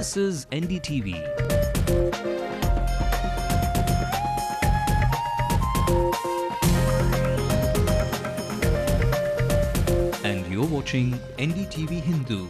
This is NDTV. And you're watching NDTV Hindu.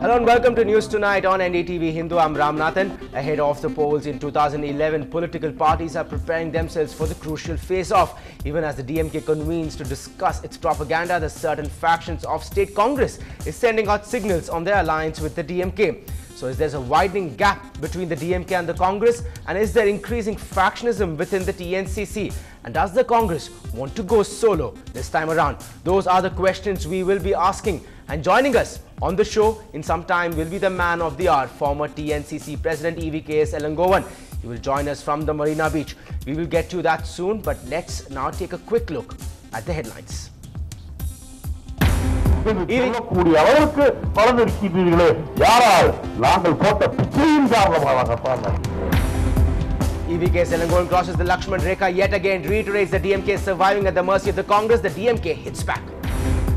Hello and welcome to News Tonight on NDTV Hindu. I'm Ramnathan. Ahead of the polls in 2011, political parties are preparing themselves for the crucial face-off. Even as the DMK convenes to discuss its propaganda, the certain factions of state Congress is sending out signals on their alliance with the DMK. So is there a widening gap between the DMK and the Congress? And is there increasing factionism within the TNCC? And does the Congress want to go solo this time around? Those are the questions we will be asking. And joining us on the show in some time will be the man of the hour, former TNCC President EVKS Elangovan. He will join us from the Marina Beach. We will get to that soon, but let's now take a quick look at the headlines. EVKS Elangovan crosses the Lakshman Rekha yet again, reiterates the DMK is surviving at the mercy of the Congress. The DMK hits back.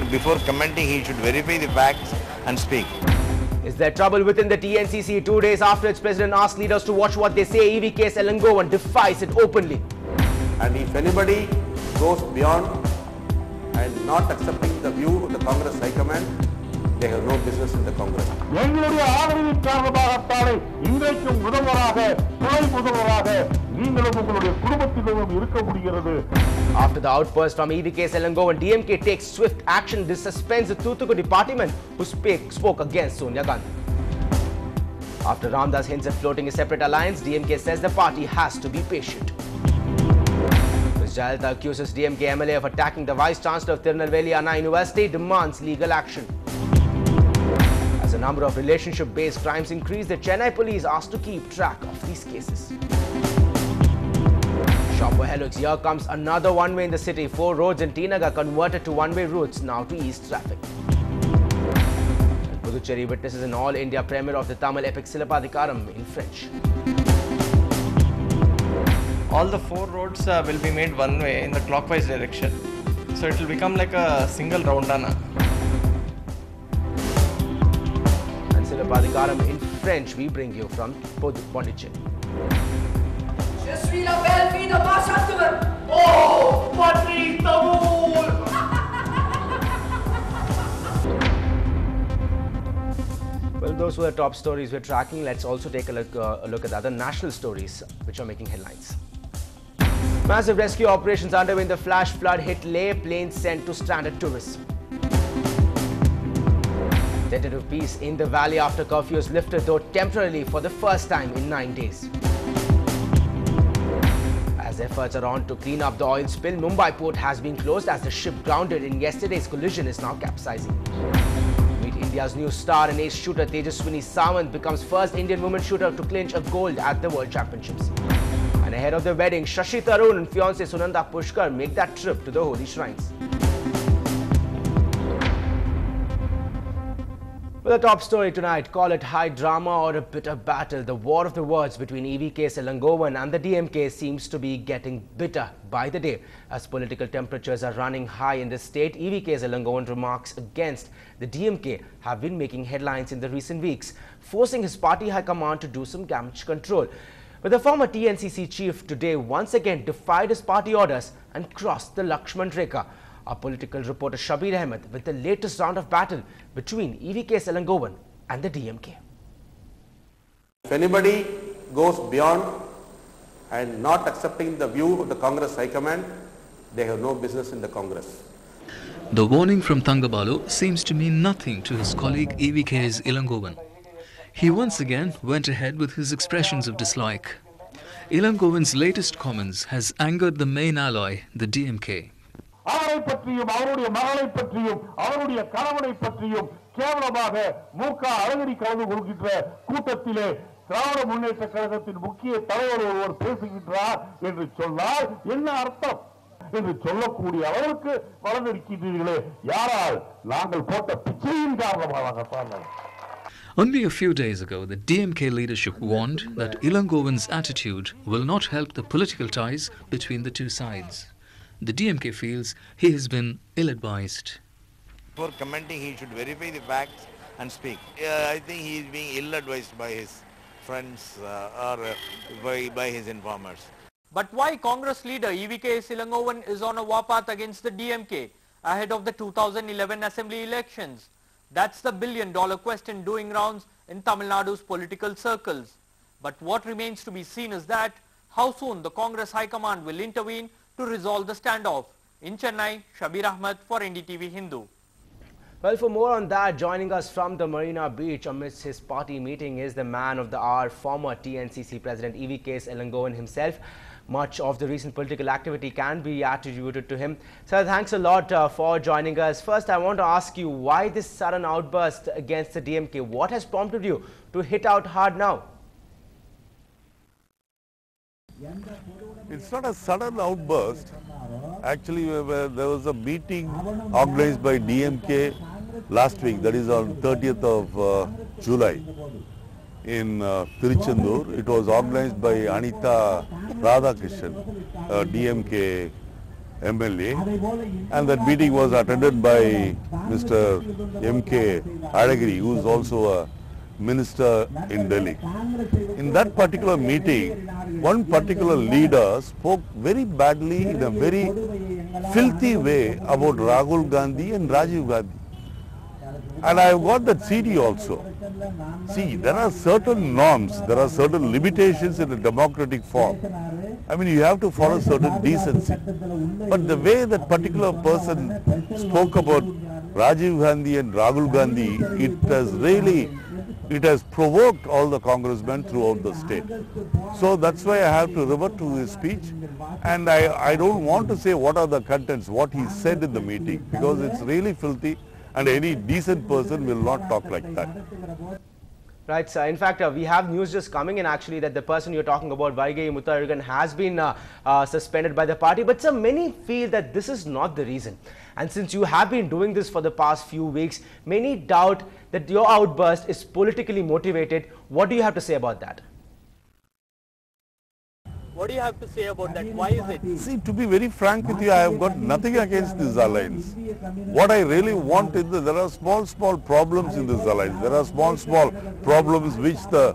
Before commenting, he should verify the facts and speak. Is there trouble within the TNCC? 2 days after its president asked leaders to watch what they say, EVKS Elangovan defies it openly. And if anybody goes beyond and not accepting the view of the Congress High Command, they have no business in the Congress. After the outburst from EVKS Elangovan, DMK takes swift action. This suspends the Thoothukudi partyman who spoke against Sonia Gandhi. After Ramdas hints at floating a separate alliance, DMK says the party has to be patient. Ms. Jayalalitha accuses DMK MLA of attacking the Vice Chancellor of Tirunelveli Anna University, demands legal action. As the number of relationship-based crimes increase, the Chennai police asked to keep track of these cases. Shop for Helix, here comes another one-way in the city. 4 roads in T Nagar converted to one-way routes now to ease traffic. And Puducherry witnesses an all-India premiere of the Tamil epic Silapadikaram in French. All the 4 roads will be made one way in the clockwise direction. So it will become like a single roundana. And Silapadikaram in French we bring you from Puducherry. Je suis la belle fille de ma château. Oh, Patrick Tamoul! Well, those were the top stories we're tracking. Let's also take a look at the other national stories which are making headlines. Massive rescue operations underway in the flash flood hit Leh, planes sent to stranded tourists. Tentative peace in the valley after curfews lifted, though temporarily for the first time in 9 days. As efforts are on to clean up the oil spill, Mumbai port has been closed as the ship grounded in yesterday's collision is now capsizing. Meet India's new star and ace shooter Tejaswini Sawant becomes first Indian woman shooter to clinch a gold at the World Championships. And ahead of the wedding, Shashi Tharoor and fiancée Sunanda Pushkar make that trip to the holy shrines. Well, the top story tonight, call it high drama or a bitter battle. The war of the words between EVKS Elangovan and the DMK seems to be getting bitter by the day. As political temperatures are running high in the state, EVKS Elangovan remarks against the DMK have been making headlines in the recent weeks, forcing his party high command to do some damage control. But the former TNCC chief today once again defied his party orders and crossed the Lakshman Rekha. Our political reporter Shabir Ahmed with the latest round of battle between EVKS Elangovan and the DMK. If anybody goes beyond and not accepting the view of the Congress High Command, they have no business in the Congress. The warning from Thangabalu seems to mean nothing to his colleague EVKS Elangovan. He once again went ahead with his expressions of dislike. Elangovan's latest comments has angered the main ally, the DMK. அவரை பற்றியும் அவருடைய மகளை பற்றியும் அவருடைய கணவனை பற்றியும் கேவலமாக மூக்க அழகடி கலந்து கொள்கின்ற கூட்டத்திலே திராவிட முன்னேற்ற கழகத்தின் முக்கிய தலைவர் ஒருவர் பேசுகின்றார் என்று சொன்னால் என்ன அர்த்தம் என்று சொல்லக்கூடிய அளவுக்கு வளர்ந்திருக்கின்றீர்களே, யாரால்? நாங்கள் போட்ட பிச்சையின் காரணமாக. Only a few days ago, the DMK leadership warned that Ilangovan's attitude will not help the political ties between the two sides. The DMK feels he has been ill-advised. Before commenting, he should verify the facts and speak. I think he is being ill-advised by his friends or by his informers. But why Congress leader EVK Ilangovan is on a warpath against the DMK ahead of the 2011 assembly elections? That's the billion-dollar question doing rounds in Tamil Nadu's political circles. But what remains to be seen is that how soon the Congress High Command will intervene to resolve the standoff. In Chennai, Shabir Ahmed for NDTV Hindu. Well, for more on that, joining us from the Marina Beach amidst his party meeting is the man of the hour, former TNCC President EVK Ilangovan himself. Much of the recent political activity can be attributed to him. Sir, thanks a lot for joining us. First, I want to ask you, why this sudden outburst against the DMK? What has prompted you to hit out hard now? It's not a sudden outburst. Actually, there was a meeting organized by DMK last week, that is on 30th of July in Tiruchendur. It was organized by Anita Radhakrishnan, DMK MLA, and that meeting was attended by Mr. M.K. Alagiri, who is also a minister in Delhi. In that particular meeting, one particular leader spoke very badly in a very filthy way about Rahul Gandhi and Rajiv Gandhi. And I have got that CD also. See, there are certain norms, there are certain limitations in a democratic form. I mean, you have to follow certain decency. But the way that particular person spoke about Rajiv Gandhi and Rahul Gandhi, it has provoked all the congressmen throughout the state. So that's why I have to revert to his speech, and I don't want to say what are the contents, what he said in the meeting, because it's really filthy and any decent person will not talk like that. Right, sir. In fact, we have news just coming in actually that the person you're talking about, Vaigai Mutharagan, has been suspended by the party. But sir, many feel that this is not the reason. And since you have been doing this for the past few weeks, many doubt that your outburst is politically motivated. What do you have to say about that? What do you have to say about that? Why is it? See, to be very frank with you, I have got nothing against this alliance. What I really want is that there are small problems in this alliance. There are small problems which the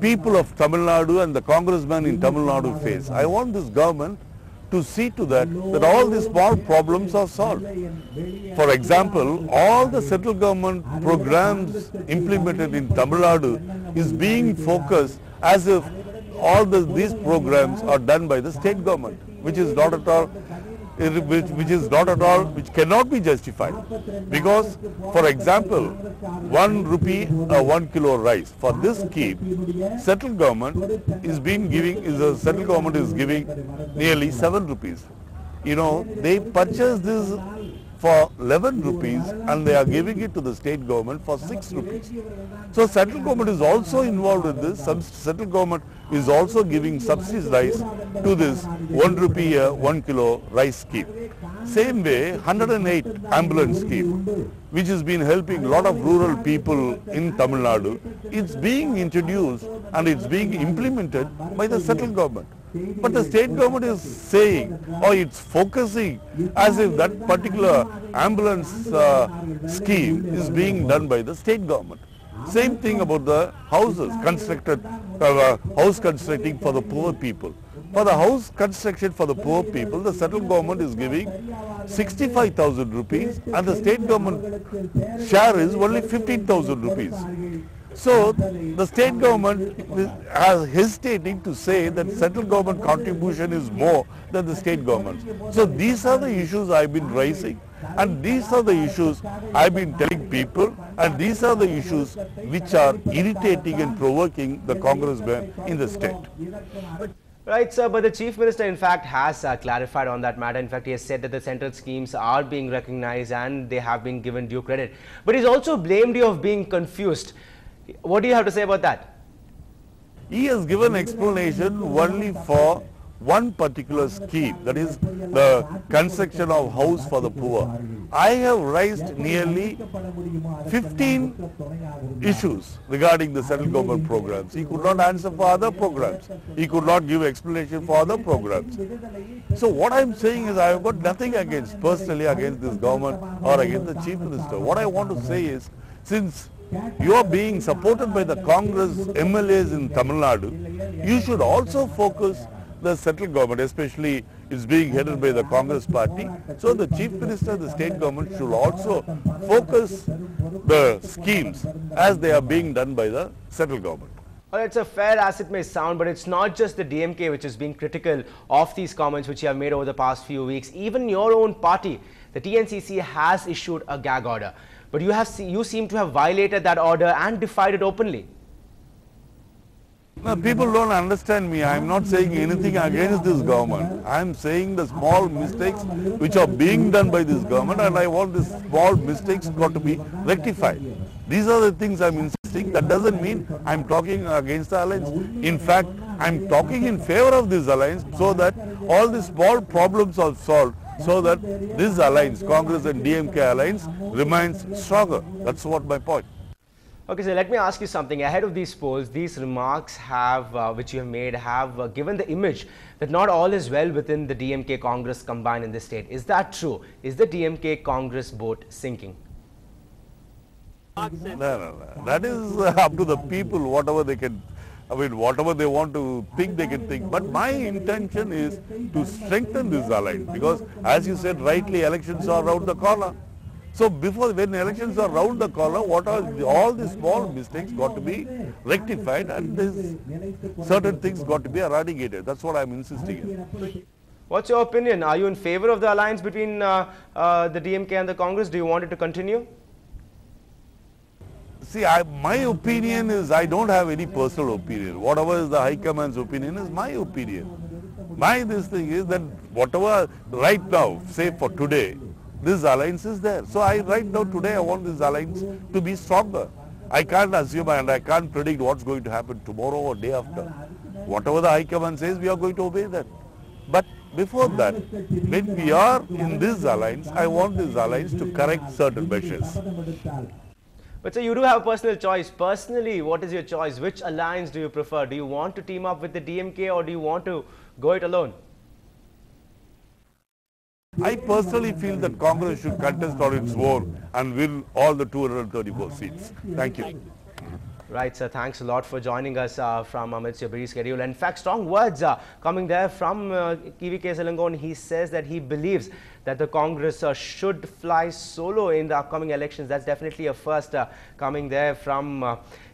people of Tamil Nadu and the congressmen in Tamil Nadu face. I want this government to see to that all these small problems are solved. For example, all the central government programs implemented in Tamil Nadu is being focused as if all these programs are done by the state government, which cannot be justified. Because, for example, 1 rupee, 1 kilo rice. For this scheme, central government is giving nearly 7 rupees. You know, they purchase this for 11 rupees and they are giving it to the state government for 6 rupees. So central government is also involved in this. Central government is also giving subsidized rice to this 1 rupee 1 kilo rice scheme. Same way, 108 ambulance scheme, which has been helping a lot of rural people in Tamil Nadu, it's being introduced and it's being implemented by the central government. But the state government is saying, or it's focusing as if that particular ambulance scheme is being done by the state government. Same thing about the houses constructed, house constructing for the poor people. For the house construction for the poor people, the central government is giving 65,000 rupees and the state government share is only 15,000 rupees. So the state government is hesitating to say that central government contribution is more than the state government. So these are the issues I've been raising, and these are the issues I've been telling people, and these are the issues which are irritating and provoking the congressmen in the state. Right, sir, but the Chief Minister in fact has clarified on that matter. In fact, he has said that the central schemes are being recognized and they have been given due credit. But he's also blamed you of being confused. What do you have to say about that? He has given explanation only for one particular scheme, that is the construction of house for the poor. I have raised nearly 15 issues regarding the central government programs. He could not answer for other programs. He could not give explanation for other programs. So what I am saying is I have got nothing personally against this government or against the Chief Minister. What I want to say is, since you are being supported by the Congress MLAs in Tamil Nadu, you should also focus the central government, especially is being headed by the Congress party. So the Chief Minister, the state government should also focus the schemes as they are being done by the central government. Well, it's a fair as it may sound, but it's not just the DMK which is being critical of these comments which you have made over the past few weeks. Even your own party, the TNCC, has issued a gag order. But you seem to have violated that order and defied it openly. Now, people don't understand me. I am not saying anything against this government. I am saying the small mistakes which are being done by this government, and I want these small mistakes got to be rectified. These are the things I am insisting. That doesn't mean I am talking against the alliance. In fact, I am talking in favor of this alliance so that all the small problems are solved, so that this alliance, Congress and DMK alliance, remains stronger. That's what my point. Okay, so let me ask you something. Ahead of these polls, these remarks which you have made have given the image that not all is well within the DMK Congress combined in the state. Is that true? Is the DMK Congress boat sinking? No. That is up to the people, whatever they can, whatever they want to think, they can think. But my intention is to strengthen this alliance because, as you said rightly, elections are around the corner. So when elections are round the corner, all the small mistakes got to be rectified and certain things got to be eradicated. That's what I'm insisting in. What's your opinion? Are you in favor of the alliance between the DMK and the Congress? Do you want it to continue? See, my opinion is I don't have any personal opinion. Whatever is the High Command's opinion is my opinion. This thing is that whatever right now, say for today, this alliance is there. So right now today I want this alliance to be stronger. I can't assume and I can't predict what's going to happen tomorrow or day after. Whatever the High Command says, we are going to obey that. But before that, when we are in this alliance, I want this alliance to correct certain measures. But so you do have a personal choice. Personally, what is your choice? Which alliance do you prefer? Do you want to team up with the DMK or do you want to go it alone? I personally feel that Congress should contest on its own and win all the 234 seats. Thank you. Right, sir. Thanks a lot for joining us from amidst your busy schedule. In fact, strong words coming there from EVK Ilangovan. He says that he believes that the Congress should fly solo in the upcoming elections. That's definitely a first coming there from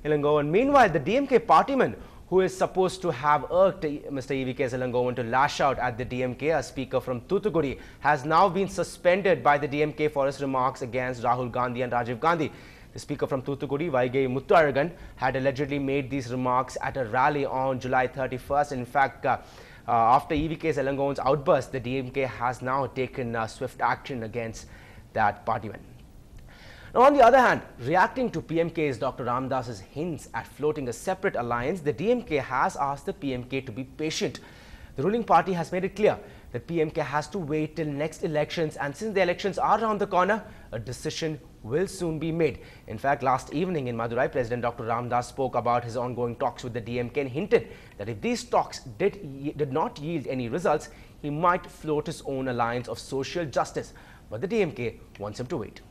Ilangovan. Meanwhile, the DMK partyman who is supposed to have urged Mr. EVK Ilangovan to lash out at the DMK, a speaker from Thoothukudi, has now been suspended by the DMK for his remarks against Rahul Gandhi and Rajiv Gandhi. The speaker from Thoothukudi, Vaigai Mutharagan, had allegedly made these remarks at a rally on July 31st. In fact, after EVK Ilangovan's outburst, the DMK has now taken swift action against that partyman. Now, on the other hand, reacting to PMK's Dr. Ramdas's hints at floating a separate alliance, the DMK has asked the PMK to be patient. The ruling party has made it clear that PMK has to wait till next elections, and since the elections are around the corner, a decision will soon be made. In fact, last evening in Madurai, President Dr. Ramdas spoke about his ongoing talks with the DMK and hinted that if these talks did not yield any results, he might float his own alliance of social justice. But the DMK wants him to wait.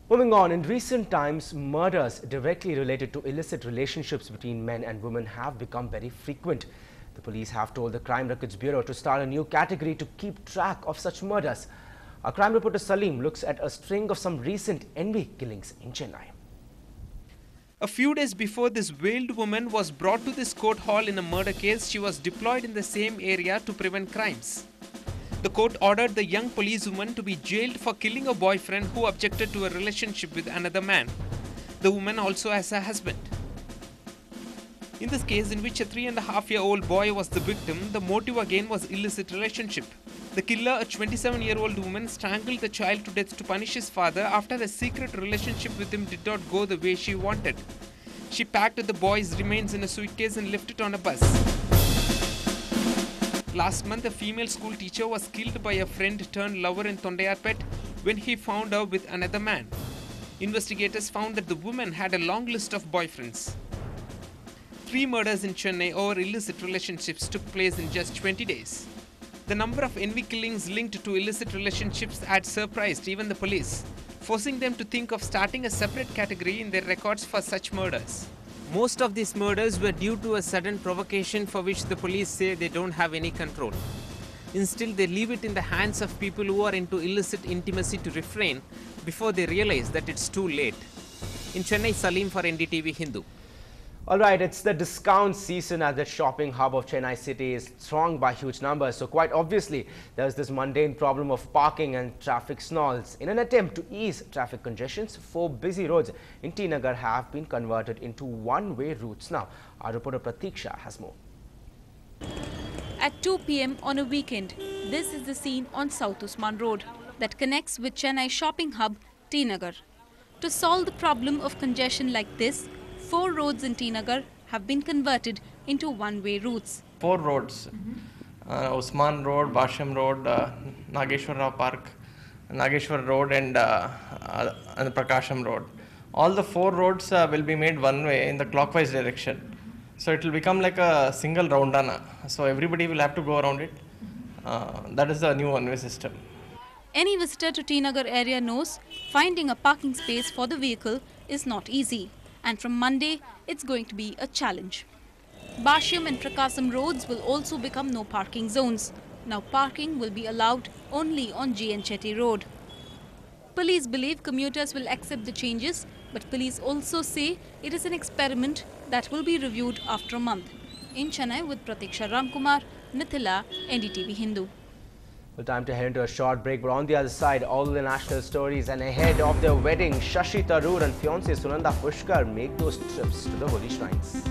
Moving on, in recent times, murders directly related to illicit relationships between men and women have become very frequent. The police have told the Crime Records Bureau to start a new category to keep track of such murders. Our crime reporter Salim looks at a string of some recent envy killings in Chennai. A few days before this veiled woman was brought to this court hall in a murder case, she was deployed in the same area to prevent crimes. The court ordered the young policewoman to be jailed for killing a boyfriend who objected to a relationship with another man. The woman also has a husband. In this case, in which a 3.5-year-old boy was the victim, the motive again was illicit relationship. The killer, a 27-year-old woman, strangled the child to death to punish his father after a secret relationship with him did not go the way she wanted. She packed the boy's remains in a suitcase and left it on a bus. Last month, a female school teacher was killed by a friend-turned-lover in Thondayarpet when he found her with another man. Investigators found that the woman had a long list of boyfriends. 3 murders in Chennai over illicit relationships took place in just 20 days. The number of envy killings linked to illicit relationships had surprised even the police, forcing them to think of starting a separate category in their records for such murders. Most of these murders were due to a sudden provocation for which the police say they don't have any control. Instead, they leave it in the hands of people who are into illicit intimacy to refrain before they realize that it's too late. In Chennai, Salim for NDTV Hindu. Alright, it's the discount season as the shopping hub of Chennai city is thronged by huge numbers. So quite obviously, there's this mundane problem of parking and traffic snarls. In an attempt to ease traffic congestions, 4 busy roads in T Nagar have been converted into one-way routes now. Our reporter Pratiksha has more. At 2 p.m. on a weekend, this is the scene on South Usman Road that connects with Chennai shopping hub T Nagar. To solve the problem of congestion like this, 4 roads in T Nagar have been converted into one-way routes. 4 roads, Usman Road, Basham Road, Nageshwar Park, Nageshwar Road and Prakasham Road. All the 4 roads will be made one way in the clockwise direction. So it will become like a single roundana. So everybody will have to go around it. That is the new one-way system. Any visitor to T Nagar area knows finding a parking space for the vehicle is not easy. And from Monday, it's going to be a challenge. Basham and Prakasam roads will also become no parking zones. Now parking will be allowed only on G.N. Chetty Road. Police believe commuters will accept the changes, but police also say it is an experiment that will be reviewed after a month. In Chennai with Pratiksha Ramkumar, Mithila, NDTV Hindu. Well, time to head into a short break, but on the other side, all the national stories, and ahead of their wedding, Shashi Tharoor and fiancée Sunanda Pushkar make those trips to the holy shrines.